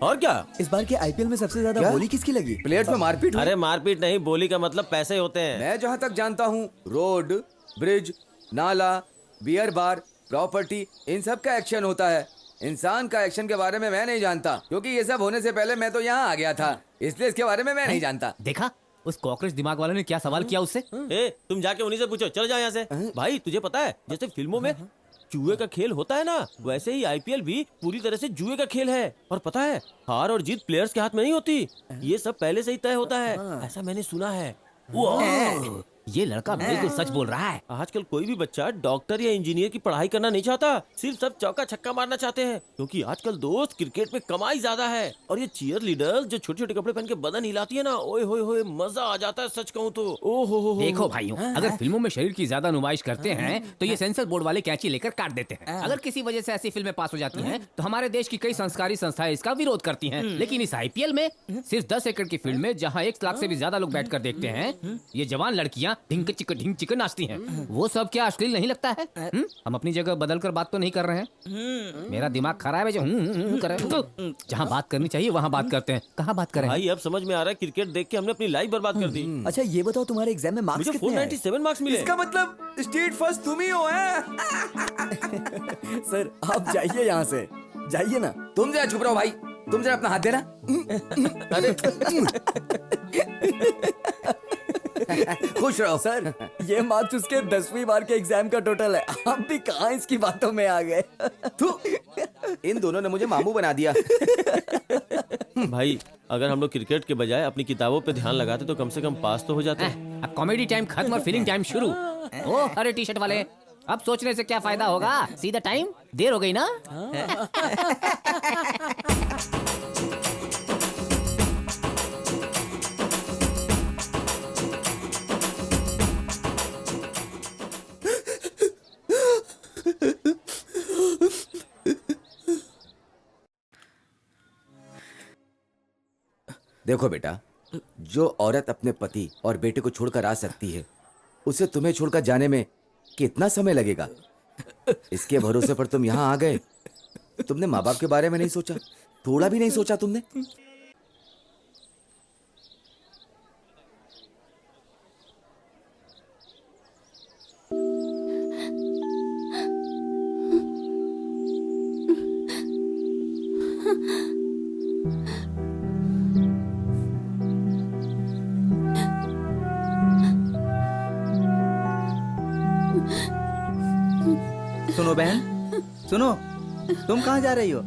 और क्या? इस बार के आईपीएल में सबसे ज्यादा क्या? बोली किसकी लगी? प्लेयर्स में मारपीट हुई? अरे मारपीट नहीं, बोली का मतलब पैसे होते हैं। मैं जहाँ तक जानता हूँ रोड, ब्रिज, नाला, बियर बार, प्रॉपर्टी, इन सब का एक्शन होता है। इंसान का एक्शन के बारे में मैं नहीं जानता, क्योंकि ये सब होने से पहले मैं तो यहाँ आ गया था, इसलिए इसके बारे में मैं नहीं जानता। देखा उस कॉकरोच दिमाग वाले ने क्या सवाल किया उससे? ए, तुम जाके उन्हीं से पूछो, चलो जाओ यहाँ से। भाई तुझे पता है, जैसे फिल्मों में जुए का खेल होता है ना, वैसे ही आईपीएल भी पूरी तरह से जुए का खेल है। और पता है, हार और जीत प्लेयर्स के हाथ में नहीं होती, ये सब पहले से ही तय होता है, ऐसा मैंने सुना है। ये लड़का बिल्कुल सच बोल रहा है। आजकल कोई भी बच्चा डॉक्टर या इंजीनियर की पढ़ाई करना नहीं चाहता, सिर्फ सब चौका छक्का मारना चाहते हैं, क्योंकि आजकल दोस्त क्रिकेट में कमाई ज्यादा है। और ये चीयर लीडर्स जो छोटे छोटे कपड़े पहन के बदन हिलाती है ना, ओए होए होए, मजा आ जाता है सच कहूँ तो। ओ हो। देखो भाइयों, अगर फिल्मों में शरीर की ज्यादा नुमाइश करते हैं तो ये सेंसर बोर्ड वाले कैंची लेकर काट देते हैं। अगर किसी वजह से ऐसी फिल्में पास हो जाती हैं तो हमारे देश की कई संस्कारी संस्थाएं इसका विरोध करती हैं। लेकिन इस आईपीएल में सिर्फ 10 एकड़ की फील्ड में जहां 1 लाख से भी ज्यादा लोग बैठकर देखते हैं, ये जवान लड़कियां ढिंक चिकन नाचती हैं। वो सब क्या अश्लील नहीं लगता है? हम अपनी जगह बदल कर बात तो नहीं कर रहे हैं। मेरा दिमाग खराब है जो करे। जहाँ बात करनी चाहिए वहाँ बात करते हैं, कहाँ बात करें? भाई अब समझ में आ रहा है, क्रिकेट देख के हमने अपनी लाइफ बर्बाद कर दी। अच्छा ये बताओ तुम्हारे एग्जाम में मार्क्स मुझे कितने आए? 497 मार्क्स मिले। इसका मतलब स्टेट फर्स्ट तुम ही हो है? सर आप जाइए यहाँ से, जाइए ना। तुम जरा चुप रहो भाई, तुम जरा अपना हाथ देना। खुश रहो सर ये मार्क्स उसके 10वीं बार के एग्जाम का टोटल है, आप भी कहाँ इसकी बातों में आ गए। थू, इन दोनों ने मुझे मामू बना दिया। भाई अगर हम लोग क्रिकेट के बजाय अपनी किताबों पे ध्यान लगाते तो कम से कम पास तो हो जाते। अब कॉमेडी टाइम खत्म और फीलिंग टाइम शुरू। ओ हरे टी शर्ट वाले, अब सोचने से क्या फायदा होगा, सीधा टाइम, देर हो गई ना। देखो बेटा, जो औरत अपने पति और बेटे को छोड़कर आ सकती है, उसे तुम्हें छोड़कर जाने में कितना समय लगेगा? इसके भरोसे पर तुम यहाँ आ गए। तुमने माँ बाप के बारे में नहीं सोचा, थोड़ा भी नहीं सोचा तुमने? सुनो बहन, सुनो, तुम कहाँ जा रही हो?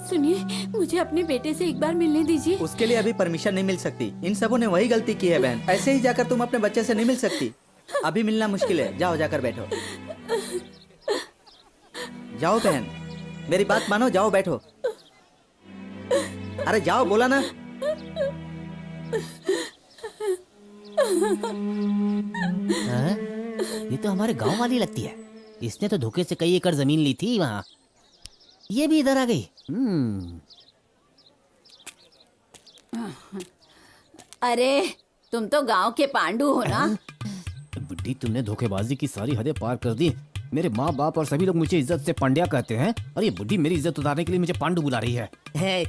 सुनिए, मुझे अपने बेटे से एक बार मिलने दीजिए। उसके लिए अभी परमिशन नहीं मिल सकती। इन सबों ने वही गलती की है बहन। ऐसे ही जाकर तुम अपने बच्चे से नहीं मिल सकती। अभी मिलना मुश्किल है। जाओ जाकर बैठो। जाओ बहन, मेरी बात मानो, जाओ बैठो। अरे जाओ, बोला ना। ये तो हमारे गांव वाली लगती है। इसने तो धोखे से कई एकड़ जमीन ली थी वहाँ। ये भी इधर आ गई। अरे तुम तो गांव के पांडु हो ना। बुड्ढी, तुमने धोखेबाजी की सारी हदें पार कर दी। मेरे माँ बाप और सभी लोग मुझे इज्जत से पांड्या कहते हैं, और ये बुड्ढी मेरी इज्जत उतारने के लिए मुझे पांडु बुला रही है।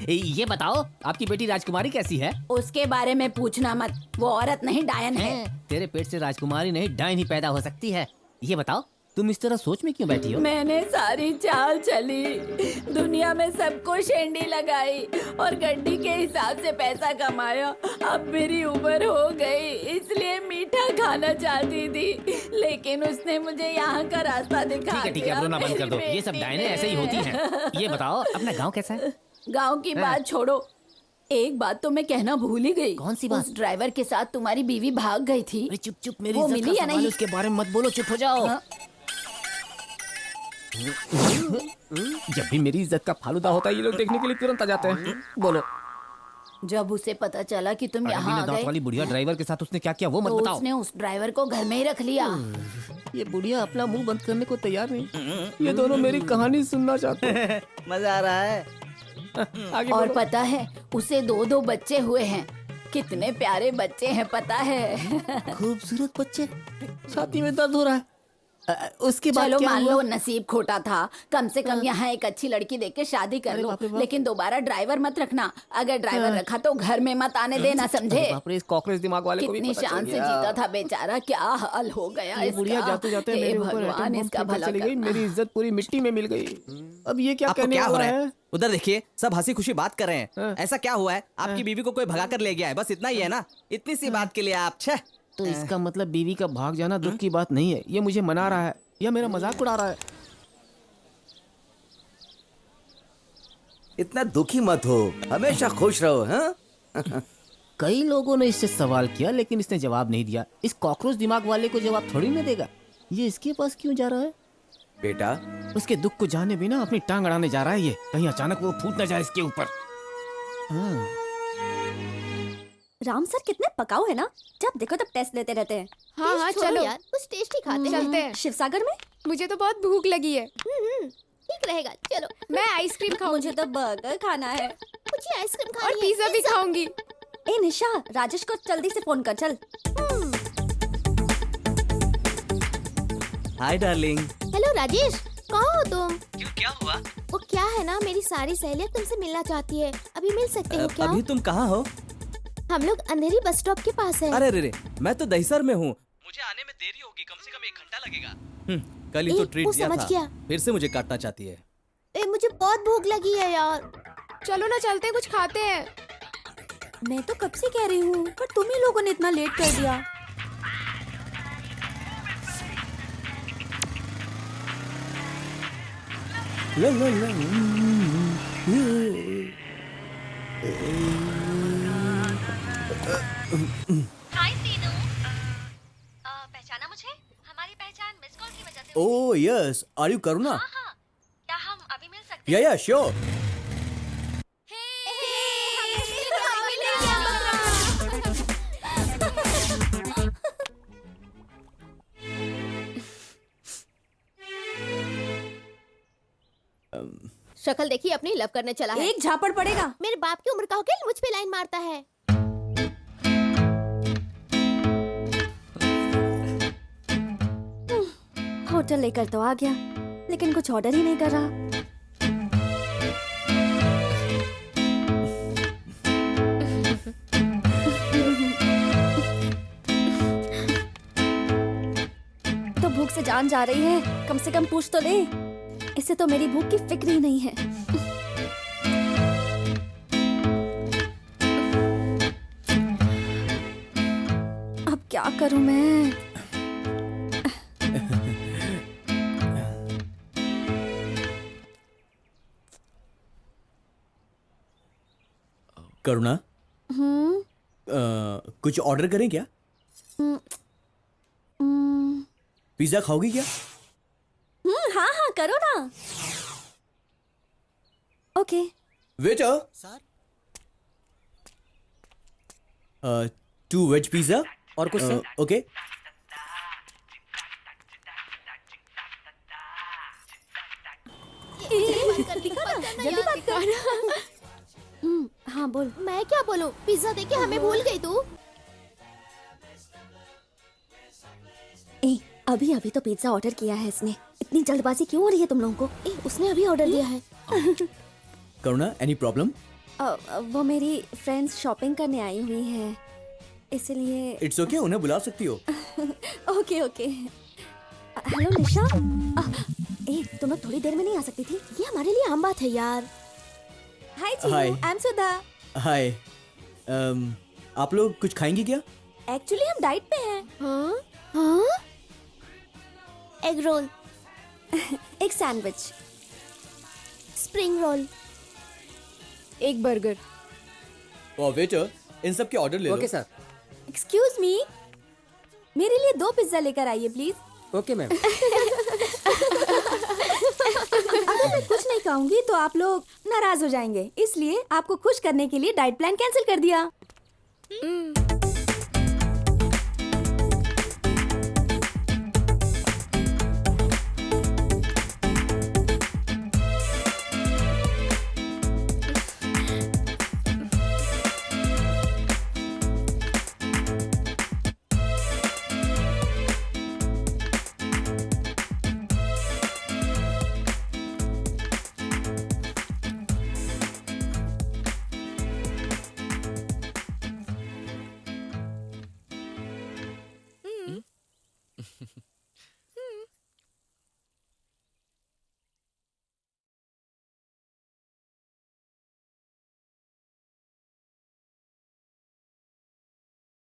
ये बताओ, आपकी बेटी राजकुमारी कैसी है? उसके बारे में पूछना मत, वो औरत नहीं डायन है। तेरे पेट से राजकुमारी नहीं डायन ही पैदा हो सकती है। ये बताओ, तुम इस तरह सोच में क्यों बैठी हो? मैंने सारी चाल चली, दुनिया में सबको शेंडी लगाई और गड्डी के हिसाब से पैसा कमाया। अब मेरी उम्र हो गई, इसलिए मीठा खाना चाहती थी, लेकिन उसने मुझे यहाँ का रास्ता दिखा ठीक है, अब रोना बंद कर दो। ये सब डायने ऐसे ही होती हैं। ये बताओ, अपना गांव कैसा है? गांव की बात छोड़ो, एक बात तो मैं कहना भूल ही गई। कौन सी बात? उस ड्राइवर के साथ तुम्हारी बीवी भाग गई थी। अरे चुप चुप, मेरी वो इज्जत मिली का या सवाल है, नहीं? उसके बारे में मत बोलो, चुप हो जाओ। हाँ? जब भी मेरी इज्जत का फालूदा होता है, ये लोग देखने के लिए तुरंत आ जाते हैं। बोलो। जब उसे पता चला कि तुम यहाँ आ दांत गए, वाली बुढ़िया ड्राइवर के साथ उसने क्या किया वो मत तो बताओ। उसने उस ड्राइवर को घर में ही रख लिया। ये बुढ़िया अपना मुंह बंद करने को तैयार नहीं। ये दोनों मेरी कहानी सुनना चाहते हैं। मजा आ रहा है। आगे और बोलो। पता है, उसे 2 बच्चे हुए हैं। कितने प्यारे बच्चे हैं पता है। खूबसूरत बच्चे। छाती में दर्द हो रहा है। उसके बाद चलो क्या मान हुआ? लो नसीब खोटा था, कम से कम यहाँ एक अच्छी लड़की देख के शादी कर लो, बाप रे बाप। लेकिन दोबारा ड्राइवर मत रखना। अगर ड्राइवर रखा तो घर में मत आने देना, समझे? बाप रे, इस कॉकरोच दिमाग वाले को भी कितनी पता चल शान से गया। जीता था बेचारा, क्या हाल हो गया ये बुढ़िया इसका। जाते जाते हे मेरे ऊपर भगवान, एटम बम इसका फेंककर भला चली गई। करना। मेरी इज्जत पूरी मिट्टी में मिल गई। अब ये क्या आपको कहने क्या हो वाला रहा है? है? उधर देखिए, सब हंसी खुशी बात कर रहे हैं। हाँ। ऐसा क्या हुआ है? आपकी बीवी को कोई भगा कर ले गया है, बस इतना ही है ना? इतनी सी बात के लिए आप छह। तो इसका मतलब बीवी का भाग जाना दुख की बात नहीं है। ये मुझे मना रहा है या मेरा मजाक उड़ा रहा है? इतना दुखी मत हो, हमेशा खुश रहो। हाँ कई लोगों ने इससे सवाल किया लेकिन इसने जवाब नहीं दिया। इस कॉकरोच दिमाग वाले को जवाब थोड़ी ना देगा। ये इसके पास क्यों जा रहा है? बेटा, उसके दुख को जाने बिना अपनी टांग अड़ाने जा रहा है ये। कहीं अचानक वो फूट ना जाए इसके ऊपर। हाँ। राम सर कितने पकाऊ है ना, जब देखो तब टेस्ट लेते रहते हैं। हाँ हाँ छोड़ो चलो यार, कुछ टेस्टी खाते हैं। चलते हैं। शिवसागर में मुझे तो बहुत भूख लगी है। ठीक रहेगा, चलो। मैं आइसक्रीम खाऊंगी। मुझे तो बर्गर खाना है। मुझे आइसक्रीम खानी है और पिज्जा भी खाऊंगी। ए निशा, राजेश को जल्दी से फोन कर, चल। Hi darling. हेलो राजेश, कहाँ हो तुम? क्यों, क्या हुआ? वो क्या है ना, मेरी सारी सहेलियां तुमसे मिलना चाहती है। अभी मिल सकते हो क्या? अभी तुम कहाँ हो? हम लोग अंधेरी बस स्टॉप के पास है। अरे रे, मैं तो दहीसर में हूँ। मुझे आने में देरी होगी, कम से कम 1 घंटा लगेगा। कल ही तो ए, ट्रीट वो दिया समझ था, गया। फिर से मुझे काटना चाहती है। मुझे बहुत भूख लगी है यार। चलो ना चलते कुछ खाते हैं। मैं तो कब से कह रही हूँ, पर तुम ही लोगों ने इतना लेट कर दिया। हाय सीनू, पहचाना मुझे? हमारी पहचान मिस कॉल की वजह से हुई। ओह यस, आर यू करुणा? हाँ हाँ, क्या हम अभी मिल सकते या हैं? या श्योर। शक्ल देखी अपनी, लव करने चला है। एक झापड़ पड़ेगा। मेरे बाप की उम्र का होकर मुझ पे लाइन मारता है। होटल लेकर तो आ गया, लेकिन कुछ ऑर्डर ही नहीं कर रहा। तो भूख से जान जा रही है, कम से कम पूछ तो ले। इसे तो मेरी भूख की फिक्र ही नहीं है। अब क्या करूं मैं? करुणा, कुछ ऑर्डर करें क्या? पिज्जा खाओगी क्या? हाँ हाँ करो ना। Okay. Waiter sir, 2 veg pizza और कुछ सर? ओके। जल्दी बात कर। हाँ बोल। मैं क्या बोलूं? पिज्जा देके हमें भूल गई तू। ए, अभी अभी तो पिज्जा ऑर्डर किया है इसने। इतनी जल्दबाजी क्यों हो रही है तुम लोगों को? उसने अभी ऑर्डर दिया है। करुणा, एनी प्रॉब्लम? वो मेरी फ्रेंड्स शॉपिंग करने आई हुई है, इसलिए। इट्स ओके, उन्हें बुला सकती हो। Okay okay. हेलो निशा। ए, तुम लोग थोड़ी देर में नहीं आ सकती थी? ये हमारे लिए आम बात है यार। हाय जी, Hi. आई एम सुधा। हाय, आप लोग कुछ खाएंगी क्या? एक्चुअली हम डाइट पे हैं। हाँ हाँ, एग रोल, एक सैंडविच। स्प्रिंग रोल, एक बर्गर। और वेटर, इन सब के ऑर्डर ले लो। Okay sir. एक्सक्यूज मी, मेरे लिए 2 पिज्जा लेकर आइए प्लीज। Okay ma'am. अगर मैं कुछ नहीं खाऊंगी तो आप लोग नाराज हो जाएंगे, इसलिए आपको खुश करने के लिए डाइट प्लान कैंसिल कर दिया।